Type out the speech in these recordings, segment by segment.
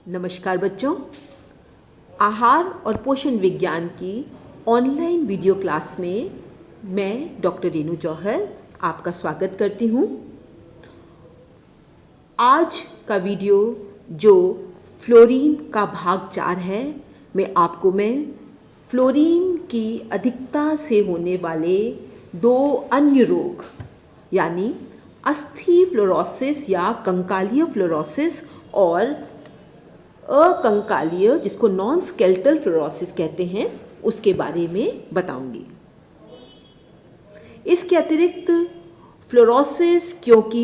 नमस्कार बच्चों, आहार और पोषण विज्ञान की ऑनलाइन वीडियो क्लास में मैं डॉक्टर रेनू जौहर आपका स्वागत करती हूँ। आज का वीडियो जो फ्लोरीन का भाग 4 है, मैं फ्लोरीन की अधिकता से होने वाले 2 अन्य रोग यानी अस्थि फ्लोरोसिस या कंकालीय फ्लोरोसिस और अकंकालीय जिसको नॉन स्केलेटल फ्लोरोसिस कहते हैं उसके बारे में बताऊंगी। इसके अतिरिक्त फ्लोरोसिस क्योंकि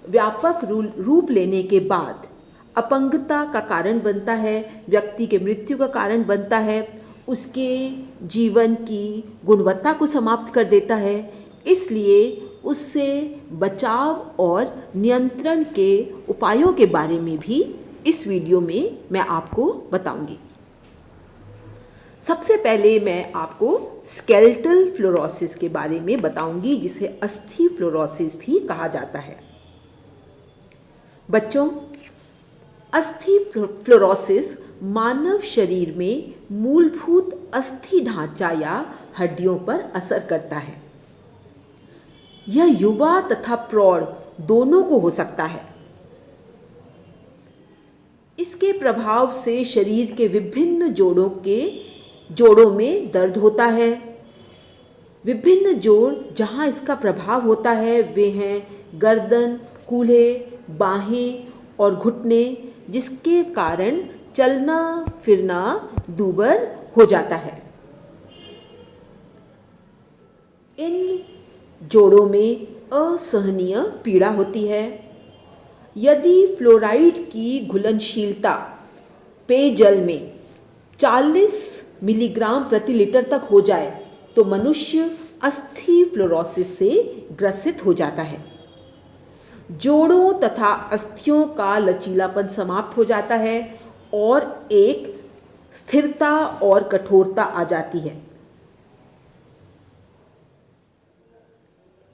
व्यापक रूप लेने के बाद अपंगता का कारण बनता है, व्यक्ति के मृत्यु का कारण बनता है, उसके जीवन की गुणवत्ता को समाप्त कर देता है, इसलिए उससे बचाव और नियंत्रण के उपायों के बारे में भी इस वीडियो में मैं आपको बताऊंगी। सबसे पहले मैं आपको स्केलेटल फ्लोरोसिस के बारे में बताऊंगी, जिसे अस्थि फ्लोरोसिस भी कहा जाता है। बच्चों, अस्थि फ्लोरोसिस मानव शरीर में मूलभूत अस्थि ढांचा या हड्डियों पर असर करता है। यह युवा तथा प्रौढ़ दोनों को हो सकता है। इसके प्रभाव से शरीर के विभिन्न जोड़ों में दर्द होता है। विभिन्न जोड़ जहाँ इसका प्रभाव होता है वे हैं गर्दन, कूल्हे, बाहें और घुटने, जिसके कारण चलना फिरना दूभर हो जाता है। इन जोड़ों में असहनीय पीड़ा होती है। यदि फ्लोराइड की घुलनशीलता पेयजल में 40 मिलीग्राम प्रति लीटर तक हो जाए तो मनुष्य अस्थि फ्लोरोसिस से ग्रसित हो जाता है। जोड़ों तथा अस्थियों का लचीलापन समाप्त हो जाता है और एक स्थिरता और कठोरता आ जाती है।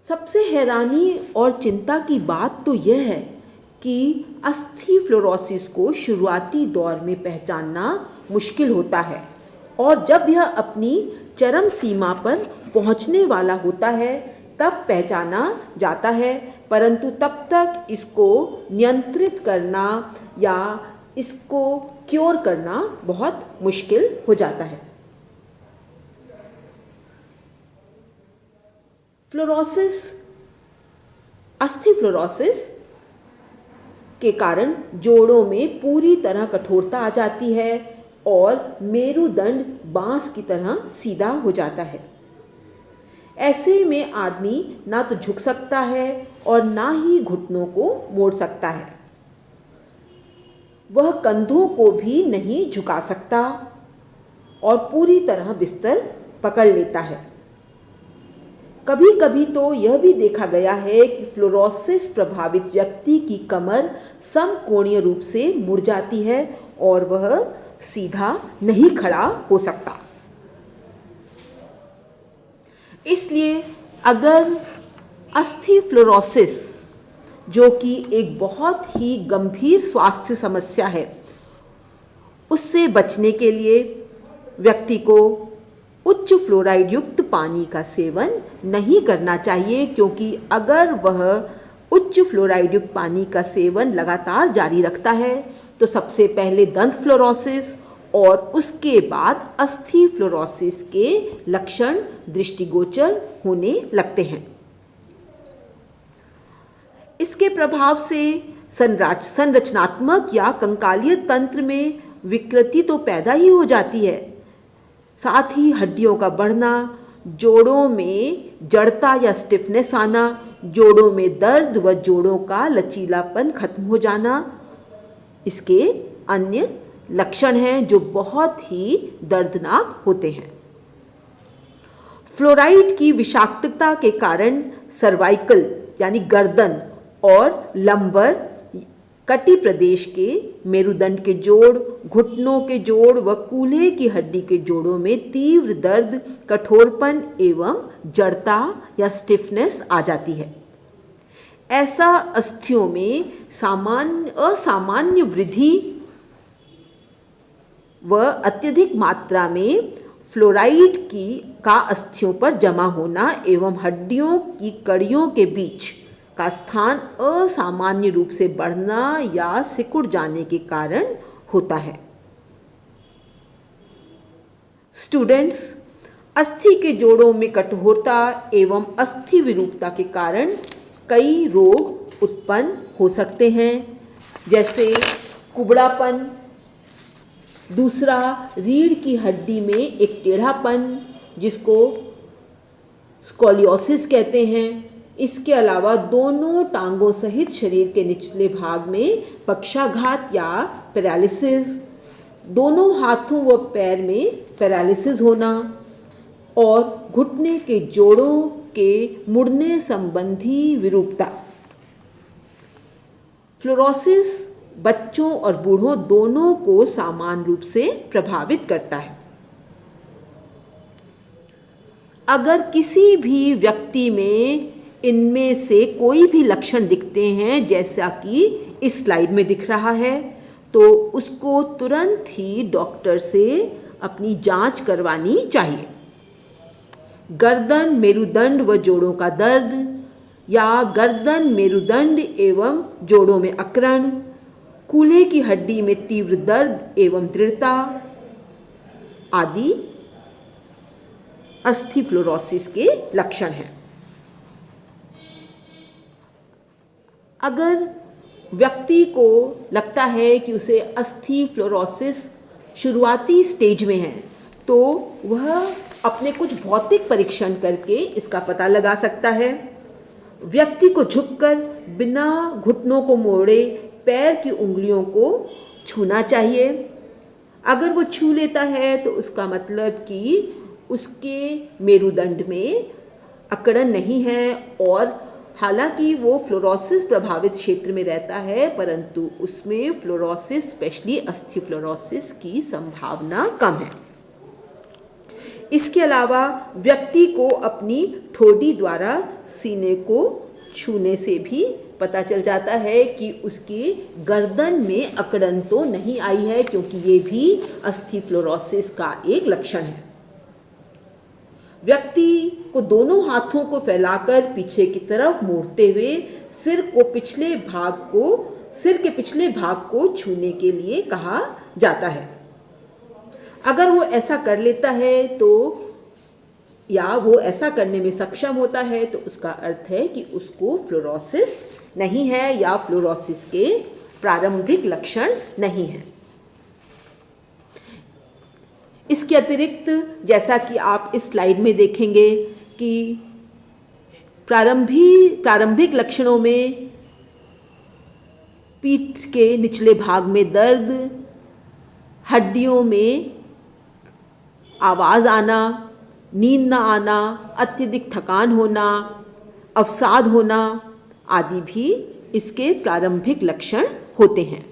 सबसे हैरानी और चिंता की बात तो यह है कि अस्थि फ्लोरोसिस को शुरुआती दौर में पहचानना मुश्किल होता है और जब यह अपनी चरम सीमा पर पहुंचने वाला होता है तब पहचाना जाता है, परंतु तब तक इसको नियंत्रित करना या इसको क्योर करना बहुत मुश्किल हो जाता है। अस्थि फ्लोरोसिस के कारण जोड़ों में पूरी तरह कठोरता आ जाती है और मेरुदंड बांस की तरह सीधा हो जाता है। ऐसे में आदमी ना तो झुक सकता है और ना ही घुटनों को मोड़ सकता है। वह कंधों को भी नहीं झुका सकता और पूरी तरह बिस्तर पकड़ लेता है। कभी कभी तो यह भी देखा गया है कि फ्लोरोसिस प्रभावित व्यक्ति की कमर समकोणीय रूप से मुड़ जाती है और वह सीधा नहीं खड़ा हो सकता। इसलिए अगर अस्थि फ्लोरोसिस, जो कि एक बहुत ही गंभीर स्वास्थ्य समस्या है, उससे बचने के लिए व्यक्ति को उच्च फ्लोराइड युक्त पानी का सेवन नहीं करना चाहिए, क्योंकि अगर वह उच्च फ्लोराइड युक्त पानी का सेवन लगातार जारी रखता है तो सबसे पहले दंत फ्लोरोसिस और उसके बाद अस्थि फ्लोरोसिस के लक्षण दृष्टिगोचर होने लगते हैं। इसके प्रभाव से संरचनात्मक या कंकालीय तंत्र में विकृति तो पैदा ही हो जाती है, साथ ही हड्डियों का बढ़ना, जोड़ों में जड़ता या स्टिफनेस आना, जोड़ों में दर्द व जोड़ों का लचीलापन खत्म हो जाना इसके अन्य लक्षण हैं जो बहुत ही दर्दनाक होते हैं। फ्लोराइड की विषाक्तता के कारण सर्वाइकल यानी गर्दन और लंबर कटी प्रदेश के मेरुदंड के जोड़, घुटनों के जोड़ व कूल्हे की हड्डी के जोड़ों में तीव्र दर्द, कठोरपन एवं जड़ता या स्टिफनेस आ जाती है। ऐसा अस्थियों में असामान्य वृद्धि व अत्यधिक मात्रा में फ्लोराइड का अस्थियों पर जमा होना एवं हड्डियों की कड़ियों के बीच का स्थान असामान्य रूप से बढ़ना या सिकुड़ जाने के कारण होता है। स्टूडेंट्स, अस्थि के जोड़ों में कठोरता एवं अस्थि विरूपता के कारण कई रोग उत्पन्न हो सकते हैं, जैसे कुबड़ापन। दूसरा, रीढ़ की हड्डी में एक टेढ़ापन जिसको स्कोलियोसिस कहते हैं। इसके अलावा दोनों टांगों सहित शरीर के निचले भाग में पक्षाघात या पैरालिसिस, दोनों हाथों व पैर में पैरालिसिस होना और घुटने के जोड़ों के मुड़ने संबंधी विरूपता। फ्लोरोसिस बच्चों और बूढ़ों दोनों को समान रूप से प्रभावित करता है। अगर किसी भी व्यक्ति में इनमें से कोई भी लक्षण दिखते हैं, जैसा कि इस स्लाइड में दिख रहा है, तो उसको तुरंत ही डॉक्टर से अपनी जांच करवानी चाहिए। गर्दन, मेरुदंड व जोड़ों का दर्द या गर्दन, मेरुदंड एवं जोड़ों में अकड़न, कूल्हे की हड्डी में तीव्र दर्द एवं दृढ़ता आदि अस्थि फ्लोरोसिस के लक्षण हैं। अगर व्यक्ति को लगता है कि उसे अस्थि फ्लोरोसिस शुरुआती स्टेज में है, तो वह अपने कुछ भौतिक परीक्षण करके इसका पता लगा सकता है। व्यक्ति को झुककर बिना घुटनों को मोड़े पैर की उंगलियों को छूना चाहिए। अगर वो छू लेता है तो उसका मतलब कि उसके मेरुदंड में अकड़न नहीं है, और हालांकि वो फ्लोरोसिस प्रभावित क्षेत्र में रहता है, परंतु उसमें फ्लोरोसिस, स्पेशली अस्थि फ्लोरोसिस की संभावना कम है। इसके अलावा व्यक्ति को अपनी ठोड़ी द्वारा सीने को छूने से भी पता चल जाता है कि उसकी गर्दन में अकड़न तो नहीं आई है, क्योंकि ये भी अस्थि फ्लोरोसिस का एक लक्षण है। व्यक्ति को दोनों हाथों को फैलाकर पीछे की तरफ मोड़ते हुए सिर के पिछले भाग को छूने के लिए कहा जाता है। अगर वो ऐसा कर लेता है तो या वो ऐसा करने में सक्षम होता है, तो उसका अर्थ है कि उसको फ्लोरोसिस नहीं है या फ्लोरोसिस के प्रारंभिक लक्षण नहीं है। इसके अतिरिक्त, जैसा कि आप इस स्लाइड में देखेंगे कि प्रारंभिक लक्षणों में पीठ के निचले भाग में दर्द, हड्डियों में आवाज़ आना, नींद न आना, अत्यधिक थकान होना, अवसाद होना आदि भी इसके प्रारंभिक लक्षण होते हैं।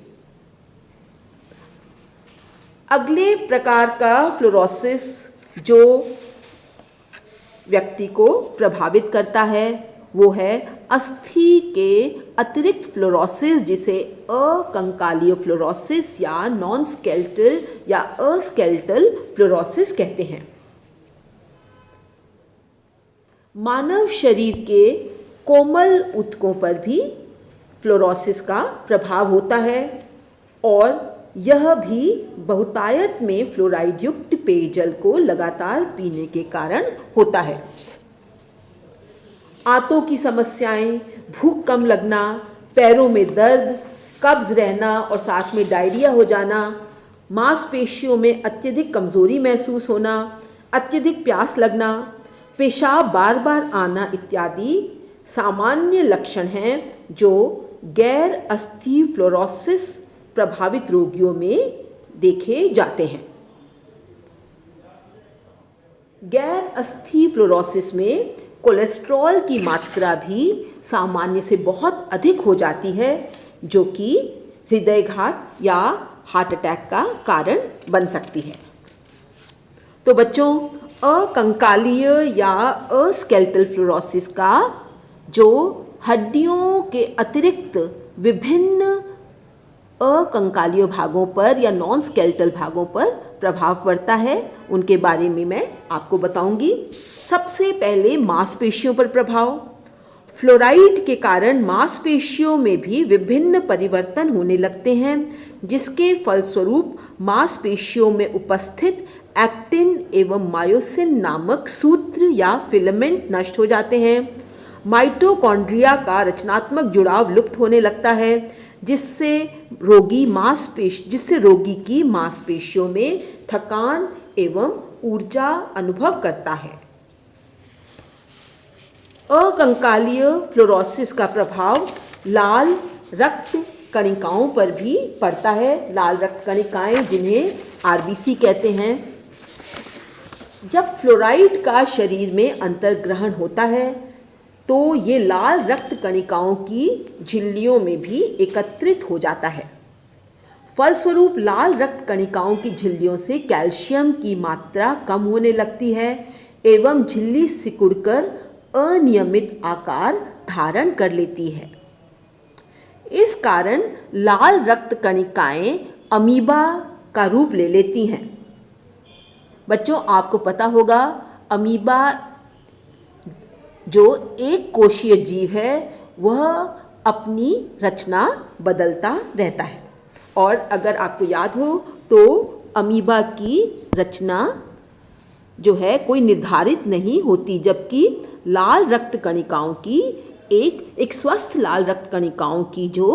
अगले प्रकार का फ्लोरोसिस जो व्यक्ति को प्रभावित करता है वो है अस्थि के अतिरिक्त फ्लोरोसिस, जिसे अकंकालीय फ्लोरोसिस या नॉन स्केलेटल या अस्केलेटल फ्लोरोसिस कहते हैं। मानव शरीर के कोमल ऊतकों पर भी फ्लोरोसिस का प्रभाव होता है, और यह भी बहुतायत में फ्लोराइड युक्त पेयजल को लगातार पीने के कारण होता है। आंतों की समस्याएं, भूख कम लगना, पैरों में दर्द, कब्ज रहना और साथ में डायरिया हो जाना, मांसपेशियों में अत्यधिक कमजोरी महसूस होना, अत्यधिक प्यास लगना, पेशाब बार बार आना इत्यादि सामान्य लक्षण हैं जो गैर अस्थि फ्लोरोसिस प्रभावित रोगियों में देखे जाते हैं। गैर अस्थि फ्लोरोसिस में कोलेस्ट्रॉल की मात्रा भी सामान्य से बहुत अधिक हो जाती है, जो कि हृदयघात या हार्ट अटैक का कारण बन सकती है। तो बच्चों, अकंकालीय या अस्केलेटल फ्लोरोसिस का जो हड्डियों के अतिरिक्त विभिन्न अकंकालीय भागों पर या नॉन स्केलेटल भागों पर प्रभाव पड़ता है, उनके बारे में मैं आपको बताऊंगी। सबसे पहले मांसपेशियों पर प्रभाव। फ्लोराइड के कारण मांसपेशियों में भी विभिन्न परिवर्तन होने लगते हैं, जिसके फलस्वरूप मांसपेशियों में उपस्थित एक्टिन एवं मायोसिन नामक सूत्र या फिलामेंट नष्ट हो जाते हैं। माइटोकॉन्ड्रिया का रचनात्मक जुड़ाव लुप्त होने लगता है, जिससे रोगी की मांसपेशियों में थकान एवं ऊर्जा अनुभव करता है। अकंकालीय फ्लोरोसिस का प्रभाव लाल रक्त कणिकाओं पर भी पड़ता है। लाल रक्त कणिकाएं, जिन्हें आरबीसी कहते हैं, जब फ्लोराइड का शरीर में अंतर्ग्रहण होता है तो ये लाल रक्त कणिकाओं की झिल्लियों में भी एकत्रित हो जाता है। फलस्वरूप लाल रक्त कणिकाओं की झिल्लियों से कैल्शियम की मात्रा कम होने लगती है एवं झिल्ली सिकुड़कर अनियमित आकार धारण कर लेती है। इस कारण लाल रक्त कणिकाएं अमीबा का रूप ले लेती हैं। बच्चों, आपको पता होगा अमीबा जो एक कोशीय जीव है वह अपनी रचना बदलता रहता है, और अगर आपको याद हो तो अमीबा की रचना जो है कोई निर्धारित नहीं होती, जबकि लाल रक्त कणिकाओं की एक स्वस्थ लाल रक्त कणिकाओं की जो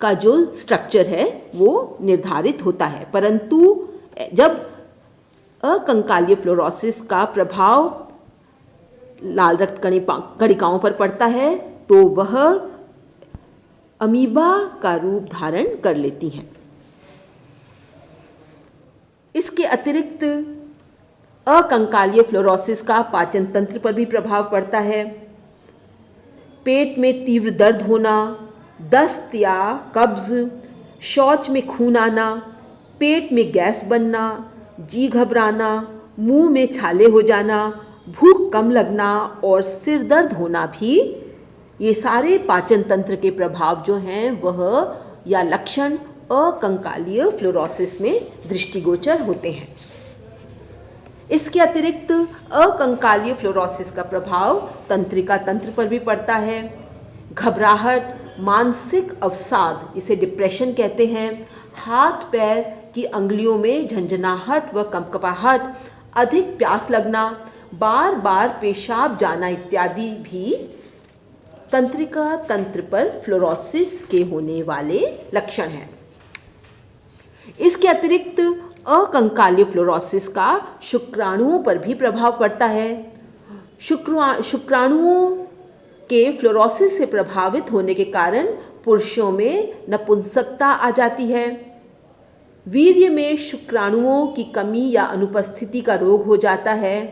स्ट्रक्चर है वो निर्धारित होता है। परंतु जब अकंकालीय फ्लोरोसिस का प्रभाव लाल रक्त कणिकाओं पर पड़ता है तो वह अमीबा का रूप धारण कर लेती हैं। इसके अतिरिक्त अकंकालीय फ्लोरोसिस का पाचन तंत्र पर भी प्रभाव पड़ता है। पेट में तीव्र दर्द होना, दस्त या कब्ज, शौच में खून आना, पेट में गैस बनना, जी घबराना, मुंह में छाले हो जाना, भूख कम लगना और सिर दर्द होना भी, ये सारे पाचन तंत्र के प्रभाव जो हैं वह या लक्षण अकंकालीय फ्लोरोसिस में दृष्टिगोचर होते हैं। इसके अतिरिक्त अकंकालीय फ्लोरोसिस का प्रभाव तंत्रिका तंत्र पर भी पड़ता है। घबराहट, मानसिक अवसाद, इसे डिप्रेशन कहते हैं, हाथ पैर की अंगुलियों में झंझनाहट व कंपकपाहट, अधिक प्यास लगना, बार बार पेशाब जाना इत्यादि भी तंत्रिका तंत्र पर फ्लोरोसिस के होने वाले लक्षण हैं। इसके अतिरिक्त अकंकालीय फ्लोरोसिस का शुक्राणुओं पर भी प्रभाव पड़ता है। शुक्राणुओं के फ्लोरोसिस से प्रभावित होने के कारण पुरुषों में नपुंसकता आ जाती है। वीर्य में शुक्राणुओं की कमी या अनुपस्थिति का रोग हो जाता है।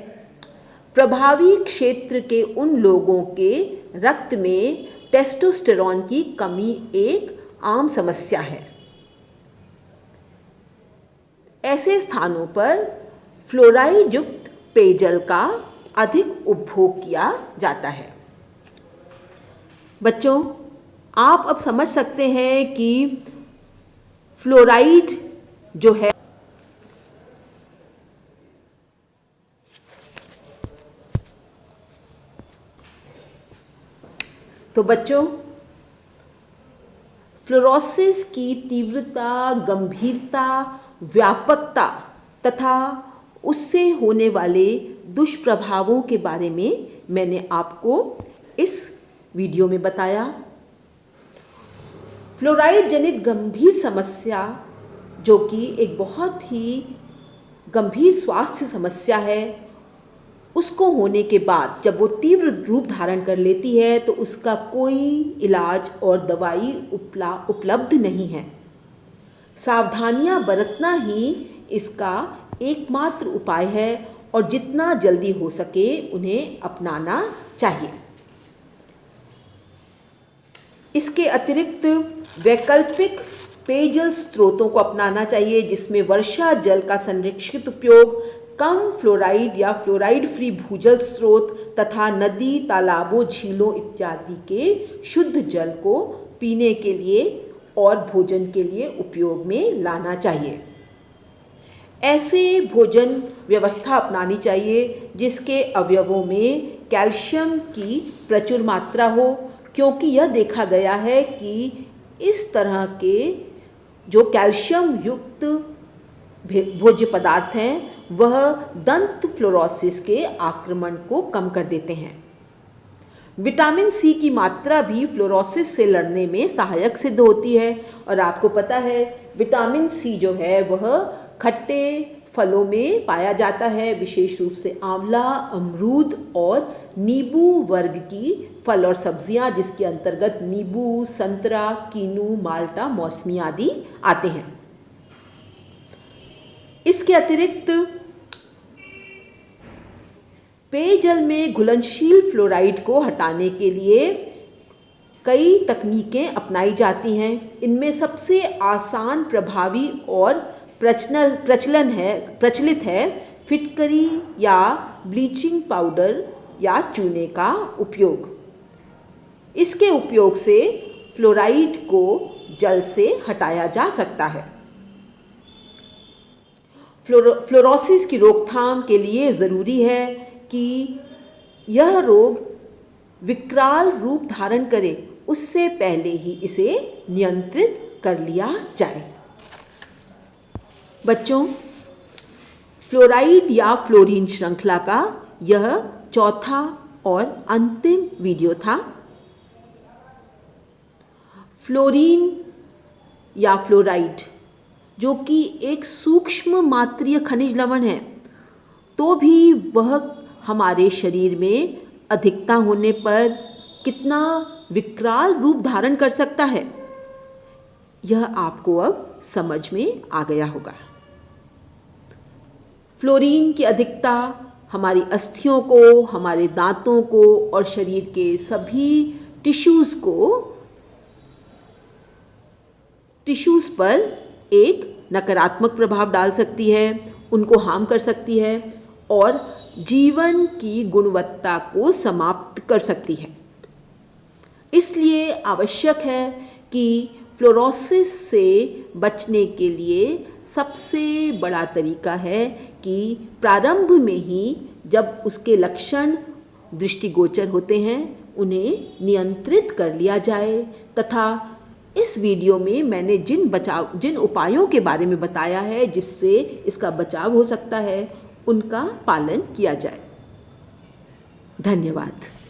प्रभावी क्षेत्र के उन लोगों के रक्त में टेस्टोस्टेरोन की कमी एक आम समस्या है। ऐसे स्थानों पर फ्लोराइड युक्त पेयजल का अधिक उपभोग किया जाता है। बच्चों, आप अब समझ सकते हैं कि फ्लोराइड जो है तो बच्चों, फ्लोरोसिस की तीव्रता, गंभीरता, व्यापकता तथा उससे होने वाले दुष्प्रभावों के बारे में मैंने आपको इस वीडियो में बताया। फ्लोराइड जनित गंभीर समस्या, जो कि एक बहुत ही गंभीर स्वास्थ्य समस्या है, उसको होने के बाद जब वो तीव्र रूप धारण कर लेती है तो उसका कोई इलाज और दवाई उपलब्ध नहीं है। सावधानियां बरतना ही इसका एकमात्र उपाय है और जितना जल्दी हो सके उन्हें अपनाना चाहिए। इसके अतिरिक्त वैकल्पिक पेयजल स्रोतों को अपनाना चाहिए, जिसमें वर्षा जल का संरक्षित उपयोग, कम फ्लोराइड या फ्लोराइड फ्री भूजल स्रोत तथा नदी, तालाबों, झीलों इत्यादि के शुद्ध जल को पीने के लिए और भोजन के लिए उपयोग में लाना चाहिए। ऐसे भोजन व्यवस्था अपनानी चाहिए जिसके अवयवों में कैल्शियम की प्रचुर मात्रा हो, क्योंकि यह देखा गया है कि इस तरह के जो कैल्शियम युक्त भोज्य पदार्थ हैं वह दंत फ्लोरोसिस के आक्रमण को कम कर देते हैं। विटामिन सी की मात्रा भी फ्लोरोसिस से लड़ने में सहायक सिद्ध होती है। और आपको पता है विटामिन सी जो है वह खट्टे फलों में पाया जाता है, विशेष रूप से आंवला, अमरूद और नींबू वर्ग की फल और सब्जियां, जिसके अंतर्गत नींबू, संतरा, कीनू, माल्टा, मौसमी आदि आते हैं। इसके अतिरिक्त पेयजल में घुलनशील फ्लोराइड को हटाने के लिए कई तकनीकें अपनाई जाती हैं। इनमें सबसे आसान, प्रभावी और प्रचलित है फिटकरी या ब्लीचिंग पाउडर या चूने का उपयोग। इसके उपयोग से फ्लोराइड को जल से हटाया जा सकता है। फ्लोरोसिस की रोकथाम के लिए ज़रूरी है कि यह रोग विकराल रूप धारण करे, उससे पहले ही इसे नियंत्रित कर लिया जाए। बच्चों, फ्लोराइड या फ्लोरीन श्रृंखला का यह चौथा और अंतिम वीडियो था। फ्लोरीन या फ्लोराइड जो कि एक सूक्ष्म मात्रीय खनिज लवण है, तो भी वह हमारे शरीर में अधिकता होने पर कितना विकराल रूप धारण कर सकता है, यह आपको अब समझ में आ गया होगा। फ्लोरीन की अधिकता हमारी अस्थियों को, हमारे दांतों को और शरीर के सभी टिश्यूज़ पर एक नकारात्मक प्रभाव डाल सकती है, उनको हार्म कर सकती है और जीवन की गुणवत्ता को समाप्त कर सकती है। इसलिए आवश्यक है कि फ्लोरोसिस से बचने के लिए सबसे बड़ा तरीका है कि प्रारंभ में ही जब उसके लक्षण दृष्टिगोचर होते हैं उन्हें नियंत्रित कर लिया जाए, तथा इस वीडियो में मैंने जिन उपायों के बारे में बताया है जिससे इसका बचाव हो सकता है उनका पालन किया जाए। धन्यवाद।